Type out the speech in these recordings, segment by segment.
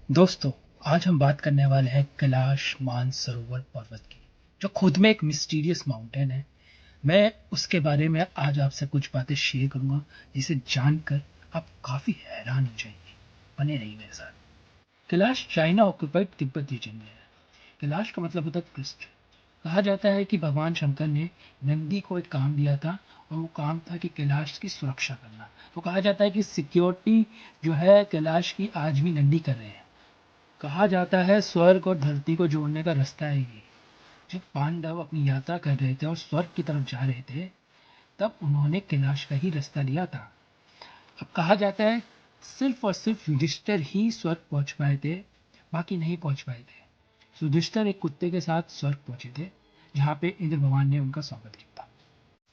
दोस्तों, आज हम बात करने वाले हैं कैलाश मानसरोवर पर्वत की, जो खुद में एक मिस्टीरियस माउंटेन है। मैं उसके बारे में आज आपसे कुछ बातें शेयर करूंगा, जिसे जानकर आप काफी हैरान हो जाएंगे। बने रहिए मेरे साथ। Kailash China occupied Tibet region में है। कैलाश का मतलब होता है कृष्ण। कहा जाता है कि भगवान शंकर ने नंदी को एक काम दिया था, और वो काम था कि कैलाश की सुरक्षा करना। तो कहा जाता है कि सिक्योरिटी जो है कैलाश की आज भी नंदी कर रहे हैं। कहा जाता है स्वर्ग और धरती को जोड़ने का रास्ता है ये। जब पांडव अपनी यात्रा कर रहे थे और स्वर्ग की तरफ जा रहे थे, तब उन्होंने कैलाश का ही रास्ता लिया था। अब कहा जाता है सिर्फ और सिर्फ युधिष्ठिर ही स्वर्ग पहुंच पाए थे, बाकी नहीं पहुंच पाए थे। युधिष्ठिर एक कुत्ते के साथ स्वर्ग पहुंचे थे, जहाँ पे इंद्र भगवान ने उनका स्वागत किया था।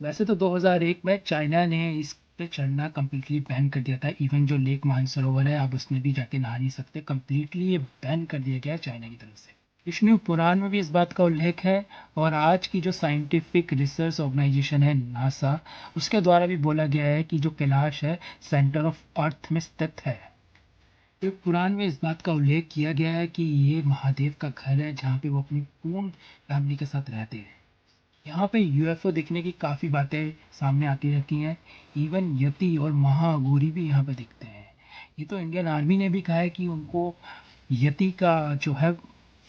वैसे तो 2001 में चाइना ने इस पे चढ़ना कम्प्लीटली बैन कर दिया था। इवन जो लेक मानसरोवर है, आप उसमें भी जाके नहा नहीं सकते। कम्प्लीटली ये बैन कर दिया गया है चाइना की तरफ से। विष्णु पुराण में भी इस बात का उल्लेख है, और आज की जो साइंटिफिक रिसर्च ऑर्गेनाइजेशन है नासा, उसके द्वारा भी बोला गया है कि जो कैलाश है सेंटर ऑफ अर्थ में स्थित है। ये पुराण में इस बात का उल्लेख किया गया है कि ये महादेव का घर है, जहाँ पे वो अपनी पूर्ण फैमिली के साथ रहते हैं। यहाँ पे यूएफओ दिखने की काफ़ी बातें सामने आती रहती हैं। इवन यति और महाअघोरी भी यहाँ पे दिखते हैं। ये तो इंडियन आर्मी ने भी कहा है कि उनको यति का जो है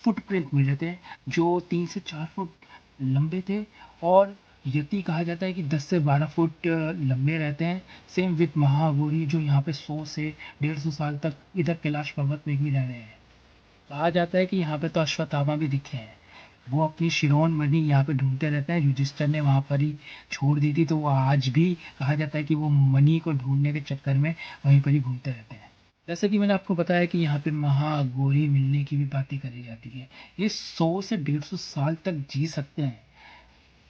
फुटप्रिंट मिले थे, जो 3 से 4 फुट लंबे थे। और यति कहा जाता है कि 10 से 12 फुट लंबे रहते हैं। सेम विथ महाअघोरी, जो यहाँ पे 100 से 150 साल तक इधर कैलाश पर्वत में ही रह रहे हैं। कहा जाता है कि यहाँ पे तो अश्वत्थामा भी दिखे हैं। वो अपनी शिरोमणि यहाँ पे ढूंढते रहते हैं। युधिष्ठिर ने वहाँ पर ही छोड़ दी थी, तो वो आज भी कहा जाता है कि वो मणि को ढूंढने के चक्कर में वहीं पर ही घूमते रहते हैं। जैसे कि मैंने आपको बताया कि यहाँ पे महागौरी मिलने की भी बातें करी जाती है। ये 100 से 150 साल तक जी सकते हैं।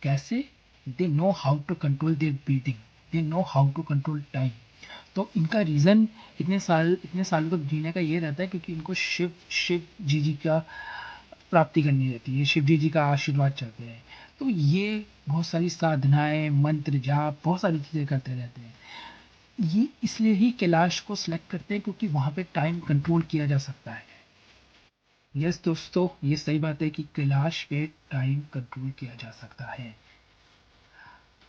कैसे? They know how to control their breathing, they know how to control time. तो इनका रीज़न इतने सालों तक जीने का ये रहता है, क्योंकि इनको शिव शिव जी का प्राप्ति करनी रहती है। शिव जी का आशीर्वाद चाहते हैं। तो ये बहुत सारी साधनाएँ, मंत्र जाप, बहुत सारी चीज़ें करते रहते हैं। ये इसलिए ही कैलाश को सिलेक्ट करते हैं, क्योंकि वहाँ पे टाइम कंट्रोल किया जा सकता है। यस दोस्तों, ये सही बात है कि कैलाश पे टाइम कंट्रोल किया जा सकता है।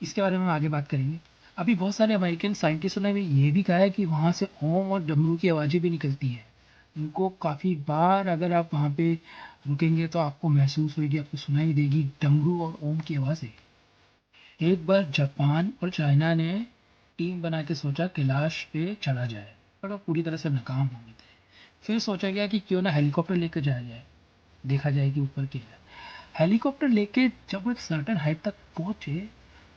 इसके बारे में हम आगे बात करेंगे। अभी बहुत सारे अमेरिकन साइंटिस्टों ने भी ये भी कहा है कि वहाँ से ओम और डमरू की आवाज़ें भी निकलती हैं। उनको काफ़ी बार अगर आप वहाँ पे रुकेंगे तो आपको महसूस होगी, आपको सुनाई देगी डमरू और ओम की आवाज़ें। एक बार जापान और चाइना ने टीम बना के सोचा कैलाश पे चढ़ा जाए, पर वो पूरी तरह से नाकाम हो गए थे। फिर सोचा गया कि क्यों ना हेलीकॉप्टर लेकर जाया जाए, देखा जाए कि ऊपर क्या है। हेलीकॉप्टर लेके जब वो एक सर्टेन हाइट तक पहुंचे,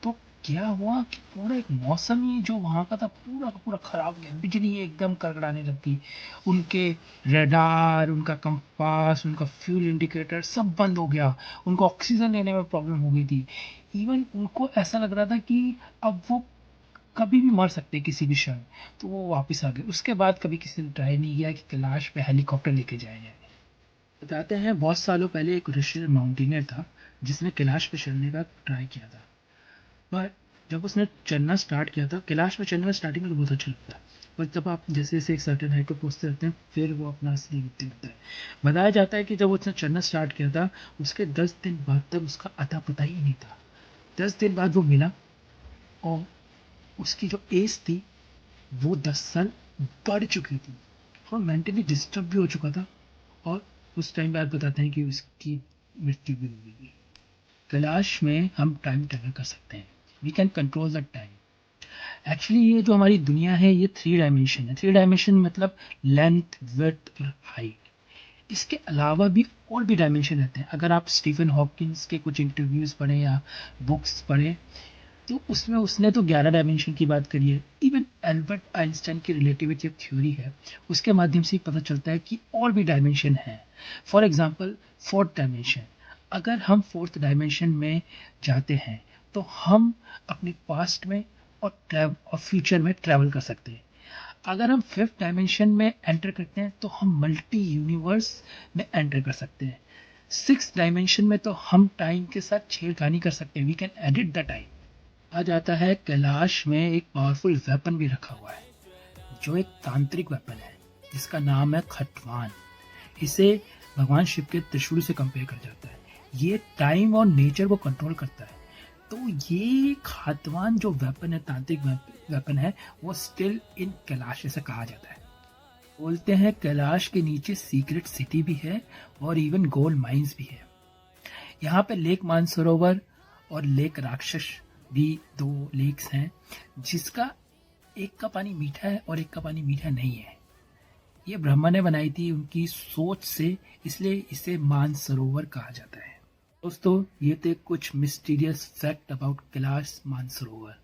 तो क्या हुआ कि पूरा एक मौसम ही जो वहाँ का था पूरा का पूरा खराब हो गया। बिजली एकदम कड़कड़ाने लगती। उनके रडार, उनका कंपास, उनका फ्यूल इंडिकेटर सब बंद हो गया। उनको ऑक्सीजन लेने में प्रॉब्लम हो गई थी। इवन उनको ऐसा लग रहा था कि अब वो कभी भी मर सकते हैं किसी भी क्षण। तो वो वापस आ गए। उसके बाद कभी किसी ने ट्राई नहीं किया कि कैलाश पे हेलीकॉप्टर लेके जाया जाए। बताते हैं बहुत सालों पहले एक ऋषि माउंटेनियर था, जिसने कैलाश पे चढ़ने का ट्राई किया था। पर जब उसने चढ़ना स्टार्ट किया था, कैलाश पे चढ़ना स्टार्टिंग में तो बहुत अच्छा लगता है। पर जब आप जैसे जैसे एक सर्टेन हाइट पर पहुंचते रहते हैं, फिर वो अपना असली रूप दिखता है। बताया जाता है कि जब उसने चढ़ना स्टार्ट किया था, उसके 10 दिन बाद तक उसका अता पता ही नहीं था। 10 दिन बाद वो मिला, और उसकी जो एज थी वो 10 साल बढ़ चुकी थी, और मेंटली डिस्टर्ब भी हो चुका था। और उस टाइम बाद बताते हैं कि उसकी मृत्यु भी हो गई थी। कैलाश में हम टाइम ट्रैवल कर सकते हैं। We can control the time. Actually ये जो हमारी दुनिया है, ये 3 डायमेंशन है। 3 डायमेंशन मतलब लेंथ, विड्थ और हाइट। इसके अलावा भी और भी डायमेंशन रहते हैं। अगर आप स्टीफन हॉकिंस के कुछ इंटरव्यूज़ पढ़ें या बुक्स पढ़ें, तो उसमें उसने तो 11 डायमेंशन की बात करी है। इवन एल्बर्ट आइंस्टाइन की रिलेटिविटी थ्योरी है, उसके माध्यम से पता चलता है कि और भी डायमेंशन है। For example, fourth dimension. अगर हम फोर्थ डायमेंशन में जाते हैं, तो हम अपने पास्ट में और फ्यूचर में ट्रैवल कर सकते हैं। अगर हम फिफ्थ डायमेंशन में एंटर करते हैं, तो हम मल्टी यूनिवर्स में एंटर कर सकते हैं। सिक्स डायमेंशन में तो हम टाइम के साथ छेड़खानी कर सकते हैं। We can edit the time. कहा जाता है कैलाश में एक पावरफुल वेपन भी रखा हुआ है, जो एक तांत्रिक वेपन है, जिसका नाम है खटवान। इसे भगवान शिव के त्रिशूल से कंपेयर कर जाता है। ये टाइम और नेचर को कंट्रोल करता है। तो ये खातवान जो वेपन है, तांत्रिक वेपन है, वो स्टिल इन कैलाश ऐसा कहा जाता है। बोलते हैं कैलाश के नीचे सीक्रेट सिटी भी है और इवन गोल्ड माइंस भी है। यहाँ पे लेक मानसरोवर और लेक राक्षस भी दो लेक्स हैं, जिसका एक का पानी मीठा है और एक का पानी मीठा नहीं है। ये ब्रह्मा ने बनाई थी उनकी सोच से, इसलिए इसे मानसरोवर कहा जाता है। दोस्तों, ये थे कुछ mysterious fact about Kailash Mansarovar.